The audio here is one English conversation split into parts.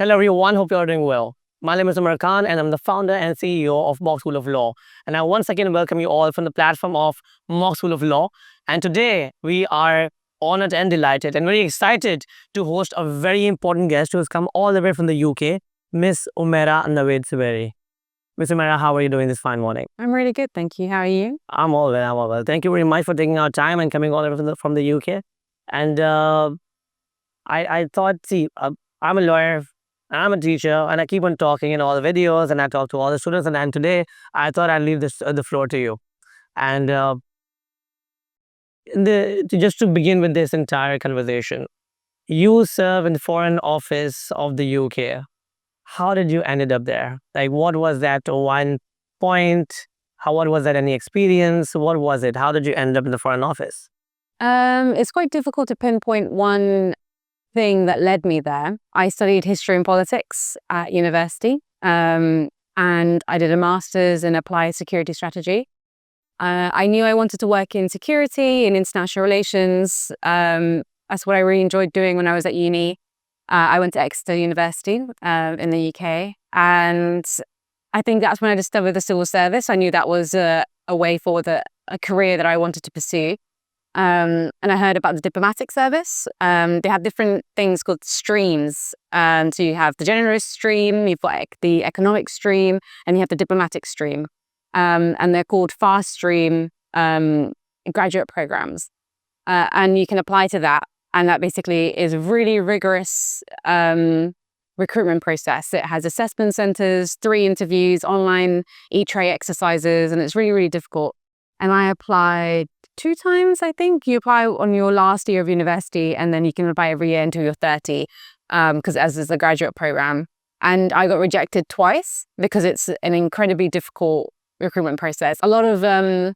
Hello everyone, hope you are doing well. My name is Omer Khan and I'm the founder and CEO of MOK School of Law. And I once again welcome you all from the platform of MOK School of Law. And today we are honored and delighted and very excited to host a very important guest who has come all the way from the UK, Miss Umaira Navid Zuberi. Miss Umaira, how are you doing this fine morning? I'm really good, thank you. How are you? I'm all well. Thank you very much for taking our time and coming all the way from the UK. And I thought, I'm a lawyer, I'm a teacher, and I keep on talking in all the videos, and I talk to all the students. And then today, I thought I'd leave the floor to you. And just to begin with this entire conversation, you serve in the Foreign Office of the UK. How did you ended up there? Like, what was that one point? What was that any experience? What was it? How did you end up in the Foreign Office? It's quite difficult to pinpoint one thing that led me there. I studied history and politics at university, and I did a master's in applied security strategy. I knew I wanted to work in security and international relations. That's what I really enjoyed doing when I was at uni. I went to Exeter University in the UK, and I think that's when I discovered the civil service. I knew that was a way forward, a career that I wanted to pursue. And I heard about the diplomatic service. They have different things called streams. So you have the generous stream, you've got the economic stream, and you have the diplomatic stream. And they're called fast stream graduate programs. And you can apply to that. And that basically is a really rigorous recruitment process. It has assessment centers, 3 interviews, online e-tray exercises, and it's really, really difficult. And I applied 2 times, I think. You apply on your last year of university, and then you can apply every year until you're 30, because as is the graduate program. And I got rejected twice because it's an incredibly difficult recruitment process. A lot of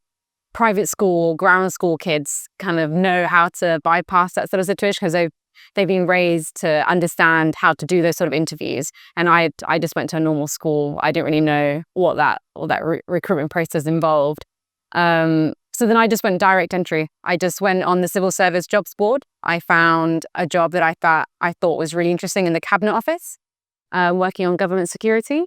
private school, grammar school kids kind of know how to bypass that sort of situation because they've been raised to understand how to do those sort of interviews. And I just went to a normal school. I didn't really know what that recruitment process involved. So then I just went direct entry. I just went on the civil service jobs board. I found a job that I thought was really interesting in the cabinet office, working on government security.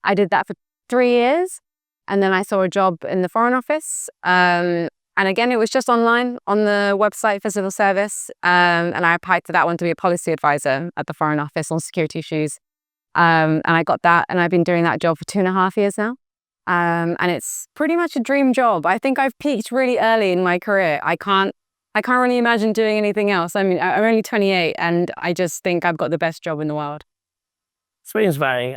I did that for 3 years. And then I saw a job in the Foreign Office. And again, it was just online on the website for civil service. And I applied to that one to be a policy advisor at the Foreign Office on security issues. And I got that. And I've been doing that job for 2.5 years now. And it's pretty much a dream job. I think I've peaked really early in my career. I can't really imagine doing anything else. I mean, I'm only 28 and I just think I've got the best job in the world. It's very inspiring.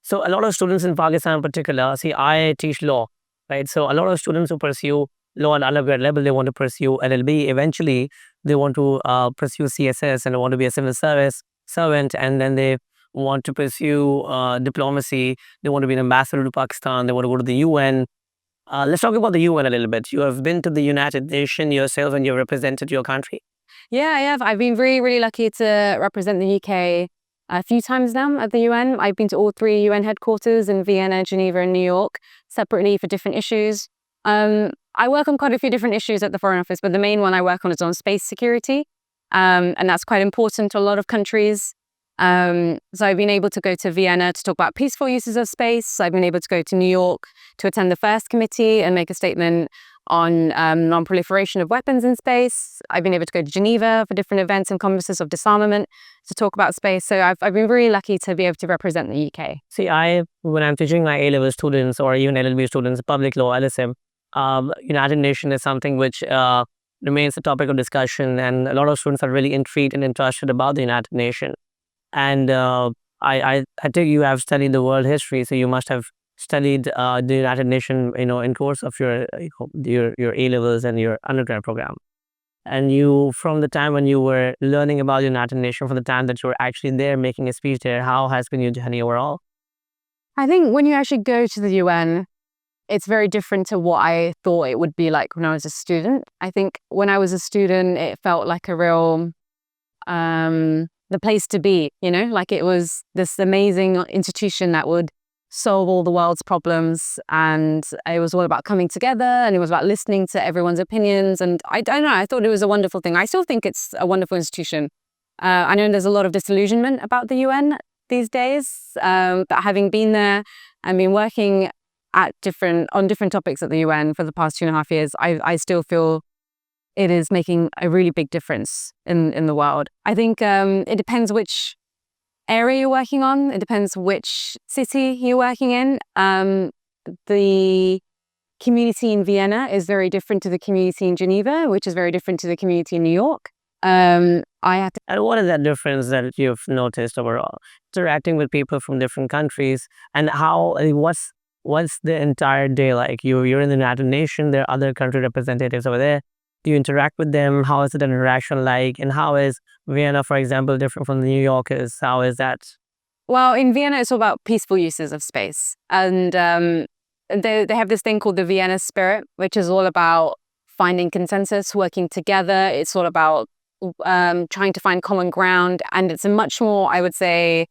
So a lot of students in Pakistan in particular, I teach law, right? So a lot of students who pursue law at undergrad level, they want to pursue LLB. Eventually, they want to pursue CSS and they want to be a civil service servant. And then they want to pursue diplomacy. They want to be an ambassador to Pakistan. They want to go to the UN. Let's talk about the UN a little bit. You have been to the United Nations yourself and you've represented your country. Yeah, I have. I've been really, really lucky to represent the UK a few times now at the UN. I've been to all 3 UN headquarters in Vienna, Geneva, and New York, separately for different issues. I work on quite a few different issues at the Foreign Office, but the main one I work on is on space security. And that's quite important to a lot of countries. So I've been able to go to Vienna to talk about peaceful uses of space. I've been able to go to New York to attend the first committee and make a statement on non-proliferation of weapons in space. I've been able to go to Geneva for different events and conferences of disarmament to talk about space. So I've been really lucky to be able to represent the UK. When I'm teaching my A-level students or even LLB students, public law, LSM, United Nations is something which remains a topic of discussion, and a lot of students are really intrigued and interested about the United Nations. And I think you have studied the world history, so you must have studied the United Nations, in course of your A-levels and your undergrad program. And you, from the time when you were learning about the United Nations, from the time that you were actually there making a speech there, how has been your journey overall? I think when you actually go to the UN, it's very different to what I thought it would be like when I was a student. I think when I was a student, it felt like a real the place to be, like it was this amazing institution that would solve all the world's problems, and it was all about coming together, and it was about listening to everyone's opinions. And I don't know, I thought it was a wonderful thing. I still think it's a wonderful institution. I know there's a lot of disillusionment about the UN these days, but having been there and been working on different topics at the UN for the past 2.5 years, I still feel it is making a really big difference in the world. I think it depends which area you're working on. It depends which city you're working in. The community in Vienna is very different to the community in Geneva, which is very different to the community in New York. I have to. And what is that difference that you've noticed overall? Interacting with people from different countries, and how, I mean, what's the entire day like? You're in the United Nations, there are other country representatives over there. Do you interact with them? How is the interaction like? And how is Vienna, for example, different from New York is? How is that? Well, in Vienna, it's all about peaceful uses of space. And they have this thing called the Vienna spirit, which is all about finding consensus, working together. It's all about trying to find common ground. And it's a much more, I would say,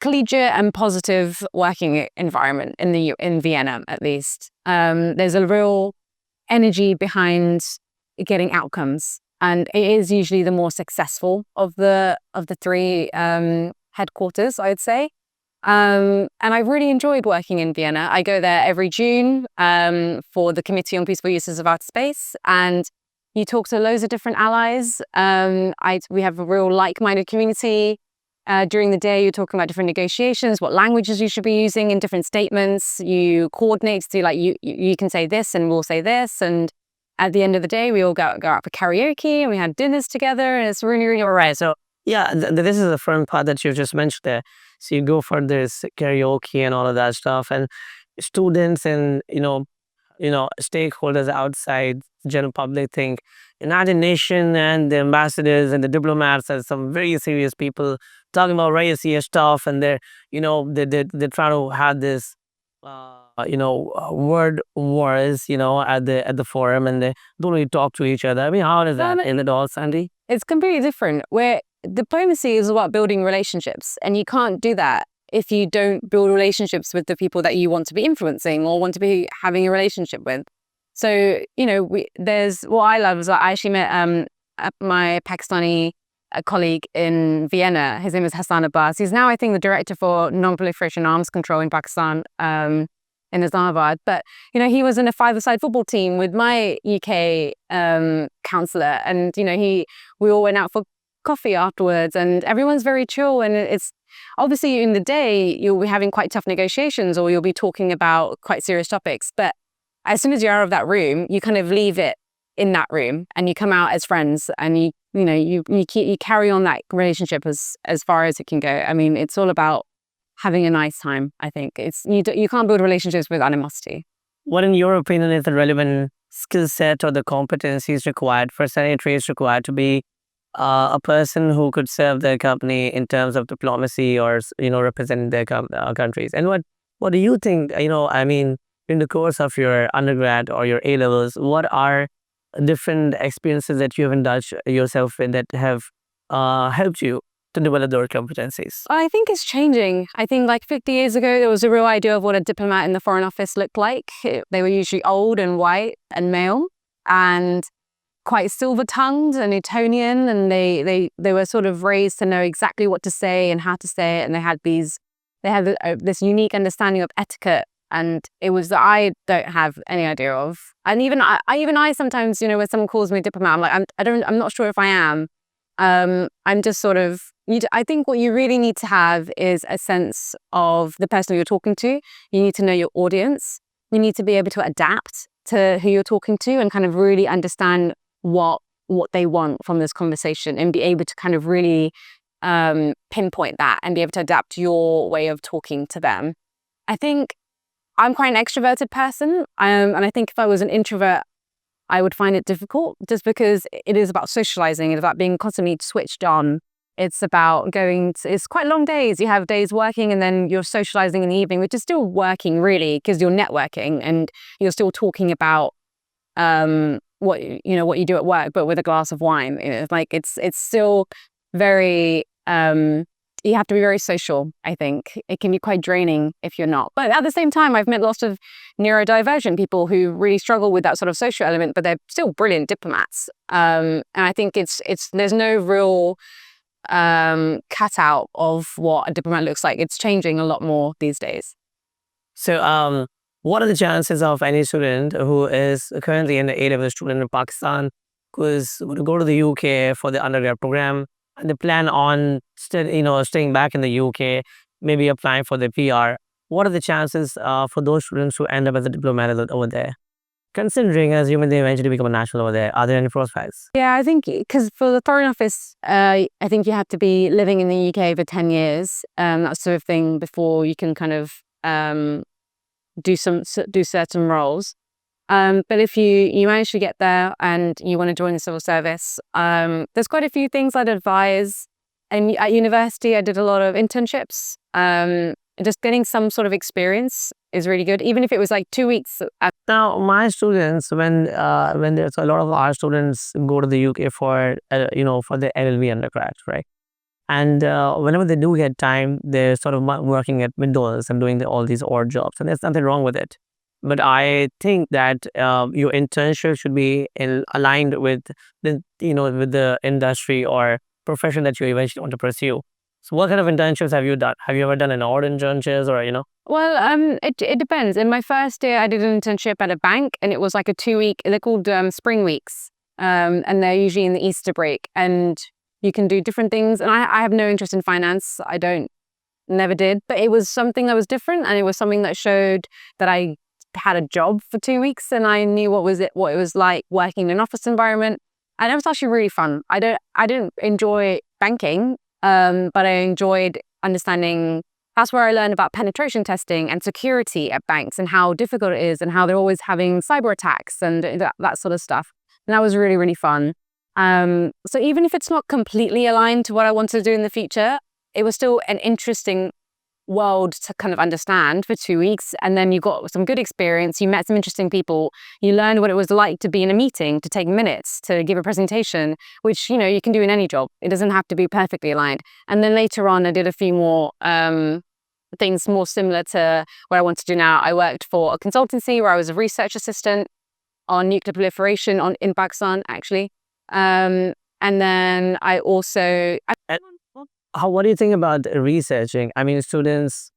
collegiate and positive working environment in Vienna, at least. There's a real energy behind getting outcomes. And it is usually the more successful of the three headquarters, I would say. And I've really enjoyed working in Vienna. I go there every June for the Committee on Peaceful Uses of Outer Space, and you talk to loads of different allies. We have a real like-minded community. During the day, you're talking about different negotiations, what languages you should be using in different statements. You coordinate to like you can say this and we'll say this, and at the end of the day, we all go out for karaoke and we had dinners together, and it's really, really all right. So yeah, this is the fun part that you just mentioned there. So you go for this karaoke and all of that stuff, and students and stakeholders outside general public think United Nations and the ambassadors and the diplomats are some very serious people talking about very serious stuff, and they're they try to have this word wars at the forum, and they don't really talk to each other. I mean, how does that end at all, Sandy? It's completely different. Where diplomacy is about building relationships, and you can't do that if you don't build relationships with the people that you want to be influencing or want to be having a relationship with. So, there's what I love is I actually met my Pakistani colleague in Vienna. His name is Hassan Abbas. He's now, I think, the director for non-proliferation arms control in Pakistan in Islamabad. But, he was in a five-a-side football team with my UK counsellor. And, we all went out for coffee afterwards, and everyone's very chill. And it's obviously in the day, you'll be having quite tough negotiations, or you'll be talking about quite serious topics. But as soon as you're out of that room, you kind of leave it in that room and you come out as friends, and you carry on that relationship as far as it can go. I mean, it's all about having a nice time. I think you can't build relationships with animosity. What, in your opinion, is the relevant skill set or the competencies required for traits required to be a person who could serve their company in terms of diplomacy or representing their countries? And what do you think? I mean, in the course of your undergrad or your A levels, what are different experiences that you have indulged yourself in that have helped you to develop those competencies? I think it's changing. I think like 50 years ago, there was a real idea of what a diplomat in the Foreign Office looked like. They were usually old and white and male and quite silver-tongued and Newtonian, and they were sort of raised to know exactly what to say and how to say it, and they had this unique understanding of etiquette. And it was that I don't have any idea of. And even I sometimes, when someone calls me a diplomat, I'm like, I'm not sure if I am. I'm just sort of, I think what you really need to have is a sense of the person you're talking to. You need to know your audience. You need to be able to adapt to who you're talking to and kind of really understand what they want from this conversation, and be able to kind of really pinpoint that and be able to adapt your way of talking to them. I think I'm quite an extroverted person, and I think if I was an introvert, I would find it difficult, just because it is about socializing. It's about being constantly switched on. It's about it's quite long days. You have days working, and then you're socializing in the evening, which is still working really, because you're networking and you're still talking about what you do at work, but with a glass of wine. It's still very. You have to be very social, I think. It can be quite draining if you're not. But at the same time, I've met lots of neurodivergent people who really struggle with that sort of social element, but they're still brilliant diplomats. And I think there's no real cutout of what a diplomat looks like. It's changing a lot more these days. So, what are the chances of any student who is currently an A-level student in Pakistan who is going to go to the UK for the undergrad program and they plan on staying back in the UK, maybe applying for the PR? What are the chances for those students who end up as a diplomat over there? Considering, assuming they eventually become a national over there, are there any prospects? Yeah, I think because for the Foreign Office, I think you have to be living in the UK for 10 years, that sort of thing, before you can kind of do certain roles. But if you manage to get there and you want to join the civil service, there's quite a few things I'd advise. And at university, I did a lot of internships. Just getting some sort of experience is really good, even if it was like 2 weeks. Now, my students, when there's a lot of our students go to the UK for for the LLB undergrads, right? And whenever they do get time, they're sort of working at McDonald's and doing all these odd jobs, and there's nothing wrong with it. But I think that your internship should be aligned with with the industry or profession that you eventually want to pursue. So, what kind of internships have you done? Have you ever done an odd internships or? Well, it depends. In my first year, I did an internship at a bank, and it was like a 2-week. They're called spring weeks, and they're usually in the Easter break, and you can do different things. And I have no interest in finance. Never did, but it was something that was different, and it was something that showed that I had a job for 2 weeks, and I knew what it was like working in an office environment, and it was actually really fun. I didn't enjoy banking, but I enjoyed understanding. That's where I learned about penetration testing and security at banks and how difficult it is and how they're always having cyber attacks and that sort of stuff. And that was really, really fun. So even if it's not completely aligned to what I want to do in the future, it was still an interesting world to kind of understand for 2 weeks. And then you got some good experience. You met some interesting people. You learned what it was like to be in a meeting, to take minutes, to give a presentation, which, you can do in any job. It doesn't have to be perfectly aligned. And then later on, I did a few more things more similar to what I want to do now. I worked for a consultancy where I was a research assistant on nuclear proliferation in Pakistan, actually. And then I also... What do you think about researching? I mean, students,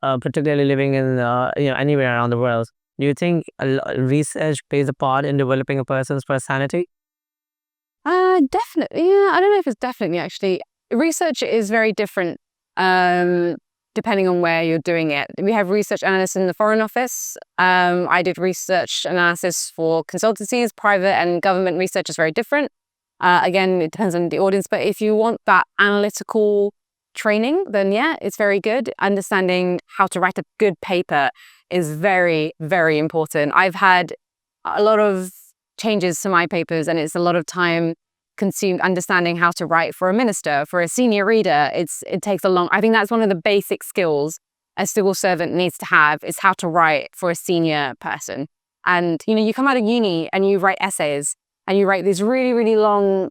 particularly living in anywhere around the world, do you think research plays a part in developing a person's personality? Definitely. Yeah, I don't know if it's definitely actually. Research is very different depending on where you're doing it. We have research analysts in the Foreign Office. I did research analysis for consultancies. Private and government research is very different. Again, it depends on the audience, but if you want that analytical training, then yeah, it's very good. Understanding how to write a good paper is very, very important. I've had a lot of changes to my papers, and it's a lot of time consumed understanding how to write for a minister, for a senior reader. It takes a long... I think that's one of the basic skills a civil servant needs to have, is how to write for a senior person. And, you come out of uni and you write essays, and you write these really, really long,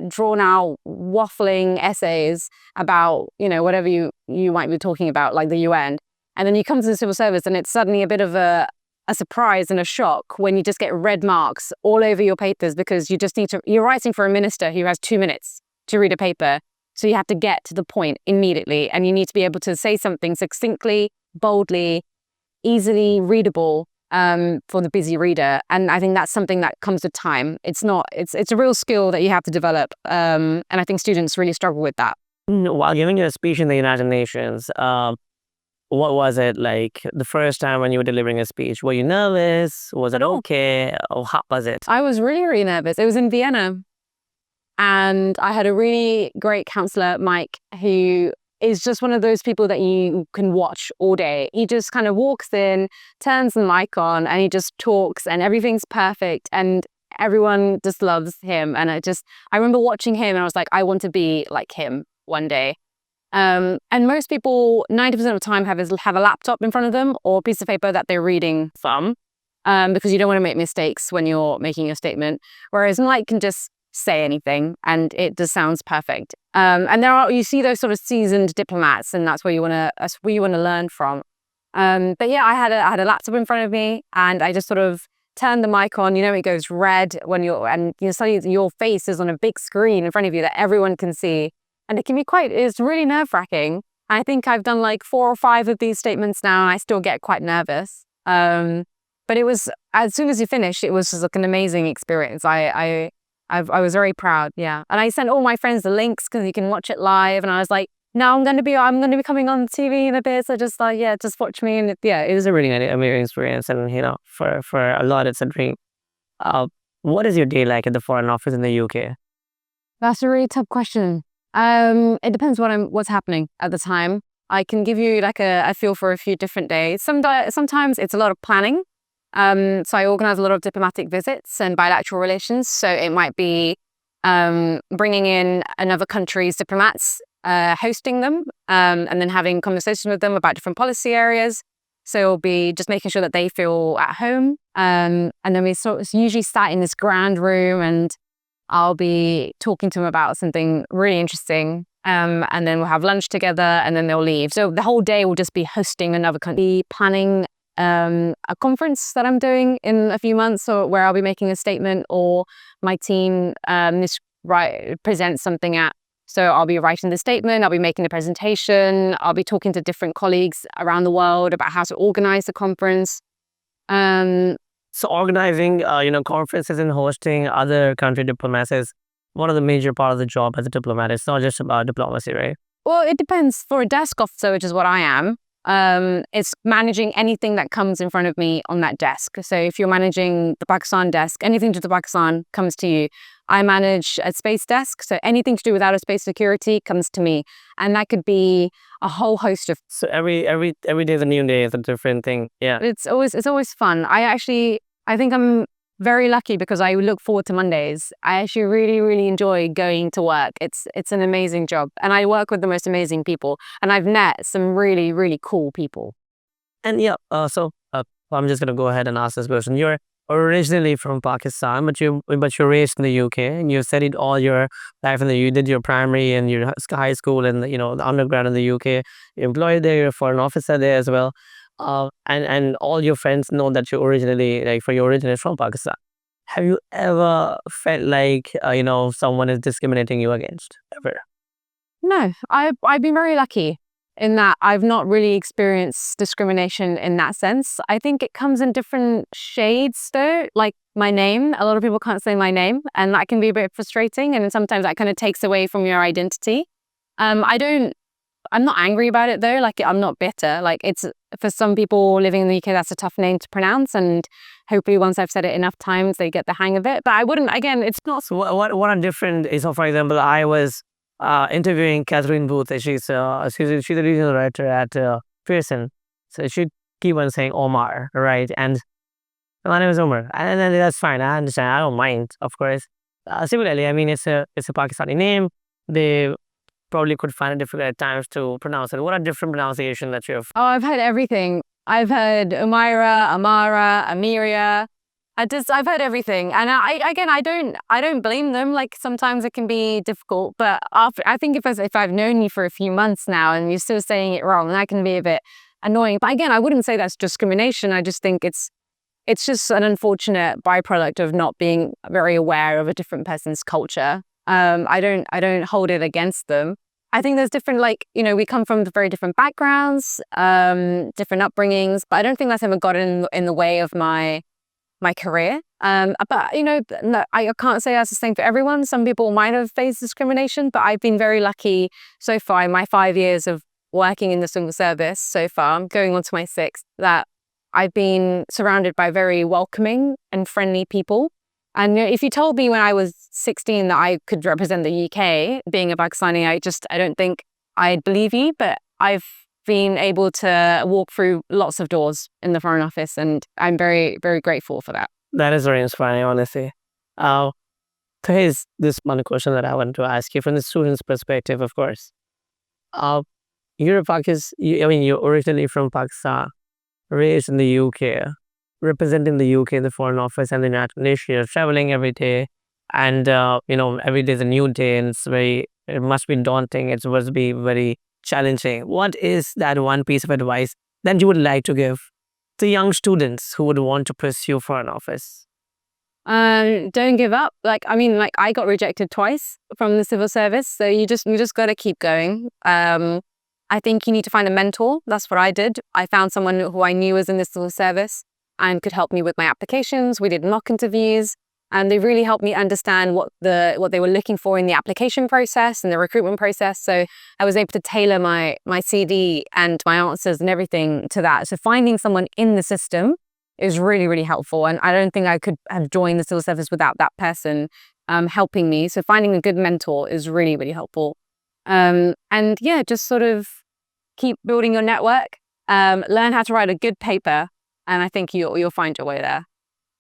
drawn out, waffling essays about, whatever you might be talking about, like the UN. And then you come to the civil service and it's suddenly a bit of a surprise and a shock when you just get red marks all over your papers because you're writing for a minister who has 2 minutes to read a paper. So you have to get to the point immediately, and you need to be able to say something succinctly, boldly, easily readable, for the busy reader. And I think that's something that comes with time. It's a real skill that you have to develop. And I think students really struggle with that. While giving a speech in the United Nations, what was it like the first time when you were delivering a speech? Were you nervous? Was it okay? Or how was it? I was really, really nervous. It was in Vienna. And I had a really great counselor, Mike, who is just one of those people that you can watch all day. He just kind of walks in, turns the mic on, and he just talks, and everything's perfect, and everyone just loves him. And I remember watching him, and I was like, I want to be like him one day. And most people, 90% of the time, have a laptop in front of them or a piece of paper that they're reading from, because you don't want to make mistakes when you're making your statement. Whereas Mike can just say anything, and it just sounds perfect. And you see those sort of seasoned diplomats, and that's where you want to learn from. But yeah, I had a laptop in front of me, and I just sort of turned the mic on. It goes red when suddenly your face is on a big screen in front of you that everyone can see. And it's really nerve-wracking. I think I've done like 4 or 5 of these statements now, and I still get quite nervous. But it was, as soon as you finish, it was just like an amazing experience. I was very proud, yeah. And I sent all my friends the links because you can watch it live. And I was like, no, I'm going to be coming on TV in a bit. So just just watch me. And it was a really amazing experience. And for a lot, it's a dream. What is your day like at the Foreign Office in the UK? That's a really tough question. It depends what's happening at the time. I can give you like a feel for a few different days. Sometimes it's a lot of planning. So I organize a lot of diplomatic visits and bilateral relations. So it might be bringing in another country's diplomats, hosting them, and then having conversations with them about different policy areas. So it'll be just making sure that they feel at home. And then we usually sat in this grand room, and I'll be talking to them about something really interesting. And then we'll have lunch together, and then they'll leave. So the whole day will just be hosting another country, planning a conference that I'm doing in a few months, or where I'll be making a statement, or my team presents something at. So I'll be writing the statement, I'll be making the presentation, I'll be talking to different colleagues around the world about how to organize the conference. So organizing, conferences and hosting other country diplomats is one of the major part of the job as a diplomat. It's not just about diplomacy, right? Well, it depends. For a desk officer, which is what I am, it's managing anything that comes in front of me on that desk. So if you're managing the Pakistan desk, anything to do with Pakistan comes to you. I manage a space desk, so anything to do with outer space security comes to me, and that could be a whole host of. So every day is a new day. It's a different thing. Yeah, it's always fun. I think I'm very lucky because I look forward to Mondays. I actually really enjoy going to work. It's an amazing job, and I work with the most amazing people, and I've met some really cool people. And so I'm just gonna go ahead and ask this question. You're originally from Pakistan, but you're raised in the UK, and you studied all your life you did your primary and your high school and the undergrad in the UK. You're employed there. You're a foreign officer there as well. And all your friends know that you're originally from Pakistan. Have you ever felt like someone is discriminating you against ever? No, I've been very lucky in that I've not really experienced discrimination in that sense. I think it comes in different shades though, like my name. A lot of people can't say my name, and that can be a bit frustrating, and sometimes that kind of takes away from your identity. I'm not angry about it though. Like, I'm not bitter. Like, it's, for some people living in the UK, that's a tough name to pronounce, and hopefully once I've said it enough times, they get the hang of it. But I wouldn't, again, it's not. So what are different is, so for example, I was interviewing Catherine Booth. She's a regional writer at Pearson. So she keep on saying Omar, right? And my name is Omer, and then that's fine. I understand. I don't mind, of course. Similarly, I mean, it's a Pakistani name. They probably could find it difficult at times to pronounce it. What are different pronunciations that you have? Oh, I've heard everything. I've heard Umaira, Amara, Amiria. I've heard everything, and I don't blame them. Like, sometimes it can be difficult, but I think if I've known you for a few months now and you're still saying it wrong, that can be a bit annoying. But again, I wouldn't say that's discrimination. I just think it's just an unfortunate byproduct of not being very aware of a different person's culture. I don't hold it against them. I think there's different, we come from very different backgrounds, different upbringings, but I don't think that's ever got in the way of my career. But no, I can't say that's the same for everyone. Some people might have faced discrimination, but I've been very lucky so far in my 5 years of working in the civil service so far. I'm going on to my 6th, that I've been surrounded by very welcoming and friendly people. And if you told me when I was 16 that I could represent the UK, being a Pakistani, I don't think I'd believe you. But I've been able to walk through lots of doors in the Foreign Office, and I'm very, very grateful for that. That is very inspiring, honestly. So here's this one question that I want to ask you from the student's perspective, of course. You're you're originally from Pakistan, raised in the UK, representing the UK in the Foreign Office and the United Nations. You're traveling every day, and every day is a new day, and it must be daunting. It must be very challenging. What is that one piece of advice that you would like to give to young students who would want to pursue Foreign Office? Don't give up. I got rejected twice from the civil service, so you just got to keep going. I think you need to find a mentor. That's what I did. I found someone who I knew was in the civil service and could help me with my applications. We did mock interviews, and they really helped me understand what they were looking for in the application process and the recruitment process. So I was able to tailor my CD and my answers and everything to that. So finding someone in the system is really, really helpful. And I don't think I could have joined the civil service without that person helping me. So finding a good mentor is really, really helpful. And yeah, just sort of keep building your network, learn how to write a good paper, and I think you'll find your way there.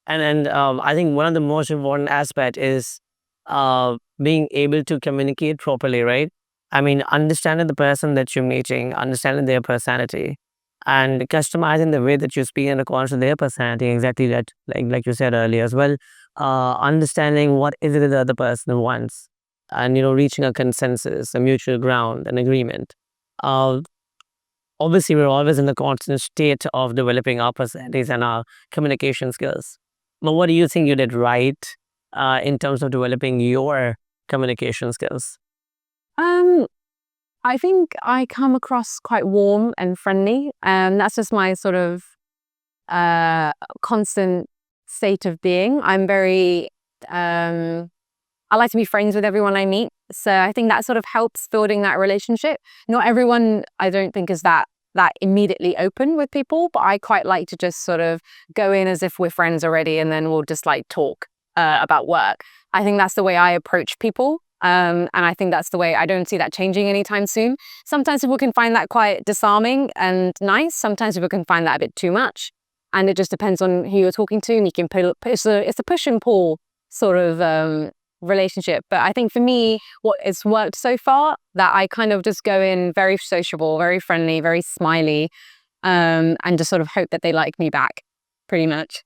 And then I think one of the most important aspect is being able to communicate properly, right? I mean, understanding the person that you're meeting, understanding their personality, and customizing the way that you speak in accordance to their personality, exactly that, like you said earlier as well. Understanding what is it that the other person wants, and reaching a consensus, a mutual ground, an agreement. Uh, Obviously, we're always in the constant state of developing our personalities and our communication skills. But what do you think you did right in terms of developing your communication skills? Um, I think I come across quite warm and friendly. That's just my sort of constant state of being. I'm very, I like to be friends with everyone I meet. So I think that sort of helps building that relationship. Not everyone, I don't think, is that immediately open with people, but I quite like to just sort of go in as if we're friends already, and then we'll just like talk about work. I think that's the way I approach people. And I think that's the way, I don't see that changing anytime soon. Sometimes people can find that quite disarming and nice. Sometimes people can find that a bit too much. And it just depends on who you're talking to. And you can it's a push and pull sort of relationship. But I think for me, what has worked so far, that I kind of just go in very sociable, very friendly, very smiley, and just sort of hope that they like me back, pretty much.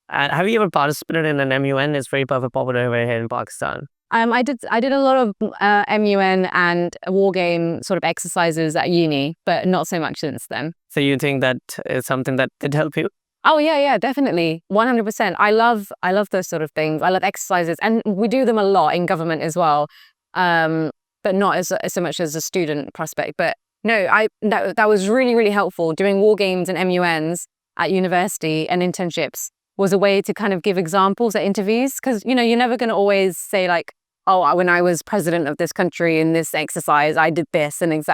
And have you ever participated in an MUN? It's very popular over here in Pakistan. I did a lot of MUN and war game sort of exercises at uni, but not so much since then. So you think that is something that did help you? Oh yeah, definitely, 100%. I love those sort of things. I love exercises, and we do them a lot in government as well, but not as so much as a student prospect. But no, that was really, really helpful. Doing war games and MUNs at university and internships was a way to kind of give examples at interviews, because you're never going to always say like, oh, when I was president of this country in this exercise, I did this and et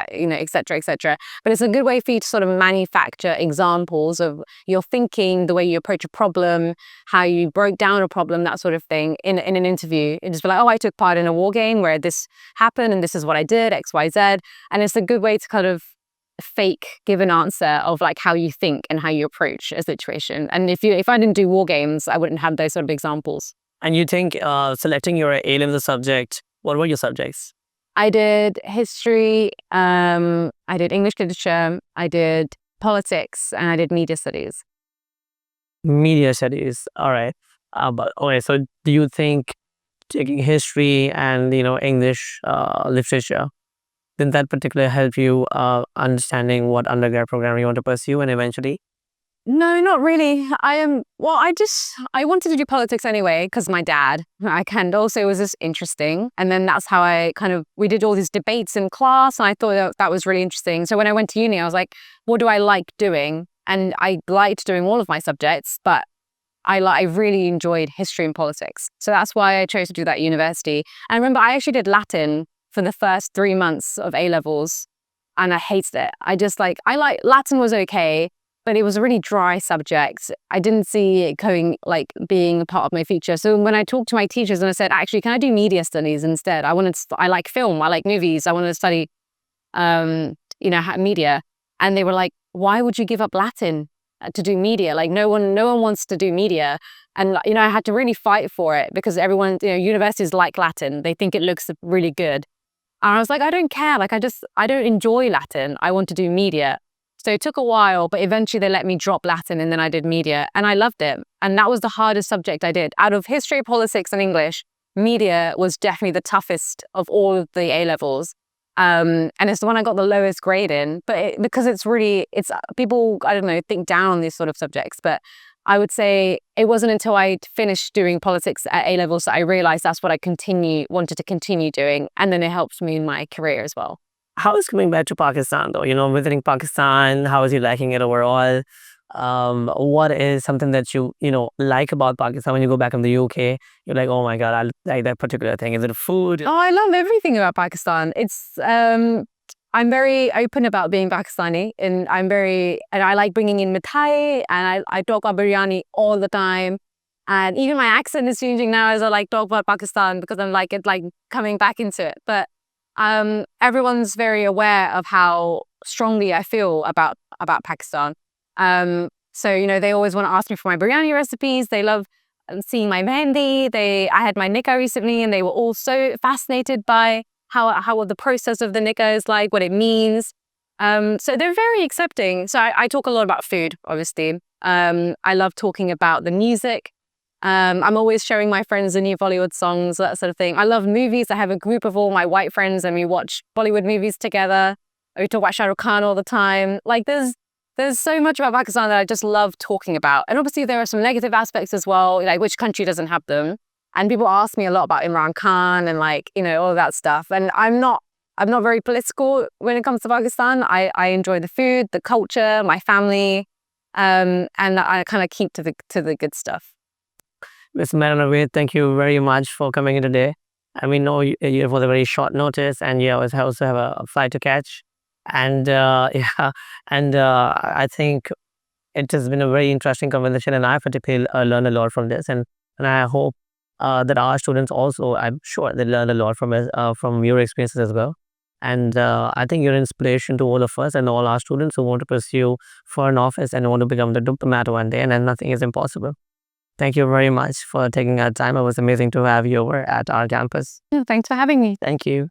cetera, et cetera. But it's a good way for you to sort of manufacture examples of your thinking, the way you approach a problem, how you broke down a problem, that sort of thing in an interview. And just be like, oh, I took part in a war game where this happened and this is what I did, X, Y, Z. And it's a good way to kind of give an answer of like how you think and how you approach a situation. And if I didn't do war games, I wouldn't have those sort of examples. And you think selecting your A-level subject, what were your subjects? I did history, I did English literature, I did politics, and I did media studies. Media studies, all right. So do you think taking history and English literature, did that particularly help you understanding what undergrad program you want to pursue and eventually? No, not really. I wanted to do politics anyway because my dad, and also it was just interesting. And then that's how we did all these debates in class, and I thought that was really interesting. So when I went to uni, I was like, what do I like doing? And I liked doing all of my subjects, but I really enjoyed history and politics. So that's why I chose to do that at university. And I remember I actually did Latin for the first 3 months of A-levels, and I hated it. Latin was okay, but it was a really dry subject. I didn't see it being a part of my future. So when I talked to my teachers and I said, actually, can I do media studies instead? I like film, I like movies, I wanted to study, media. And they were like, why would you give up Latin to do media? Like no one wants to do media. And I had to really fight for it because everyone, universities like Latin. They think it looks really good. And I was like, I don't care. I don't enjoy Latin. I want to do media. So it took a while, but eventually they let me drop Latin and then I did media and I loved it. And that was the hardest subject I did. Out of history, politics and English, media was definitely the toughest of all of the A-levels. And it's the one I got the lowest grade in, but because it's people, I don't know, think down on these sort of subjects, but I would say it wasn't until I finished doing politics at A levels that I realized that's what I wanted to continue doing. And then it helped me in my career as well. How is coming back to Pakistan though? Visiting Pakistan, how is you liking it overall? What is something that like about Pakistan when you go back in the UK? You're like, oh my God, I like that particular thing. Is it food? Oh, I love everything about Pakistan. I'm very open about being Pakistani, and I like bringing in mithai, and I talk about biryani all the time. And even my accent is changing now as I like talk about Pakistan because I'm like coming back into it. But everyone's very aware of how strongly I feel about Pakistan. So they always want to ask me for my biryani recipes. They love seeing my mehendi. I had my nikah recently, and they were all so fascinated by how the process of the nikah is like, what it means. So they're very accepting. So I talk a lot about food, obviously. I love talking about the music. I'm always showing my friends the new Bollywood songs, that sort of thing. I love movies. I have a group of all my white friends, and we watch Bollywood movies together. We talk about Shah Rukh Khan all the time. Like there's so much about Pakistan that I just love talking about. And obviously there are some negative aspects as well, like which country doesn't have them. And people ask me a lot about Imran Khan and all of that stuff. And I'm not very political when it comes to Pakistan. I enjoy the food, the culture, my family, and I kind of keep to the good stuff. Ms. Umaira Navid, thank you very much for coming in today. And we know you was a very short notice, and you also have a flight to catch. And yeah, and I think it has been a very interesting conversation, and I particularly learned a lot from this. And I hope that our students also, I'm sure they learn a lot from your experiences as well. And I think you're an inspiration to all of us and all our students who want to pursue for an office and want to become the diplomat one day, and then nothing is impossible. Thank you very much for taking our time. It was amazing to have you over at our campus. Thanks for having me. Thank you.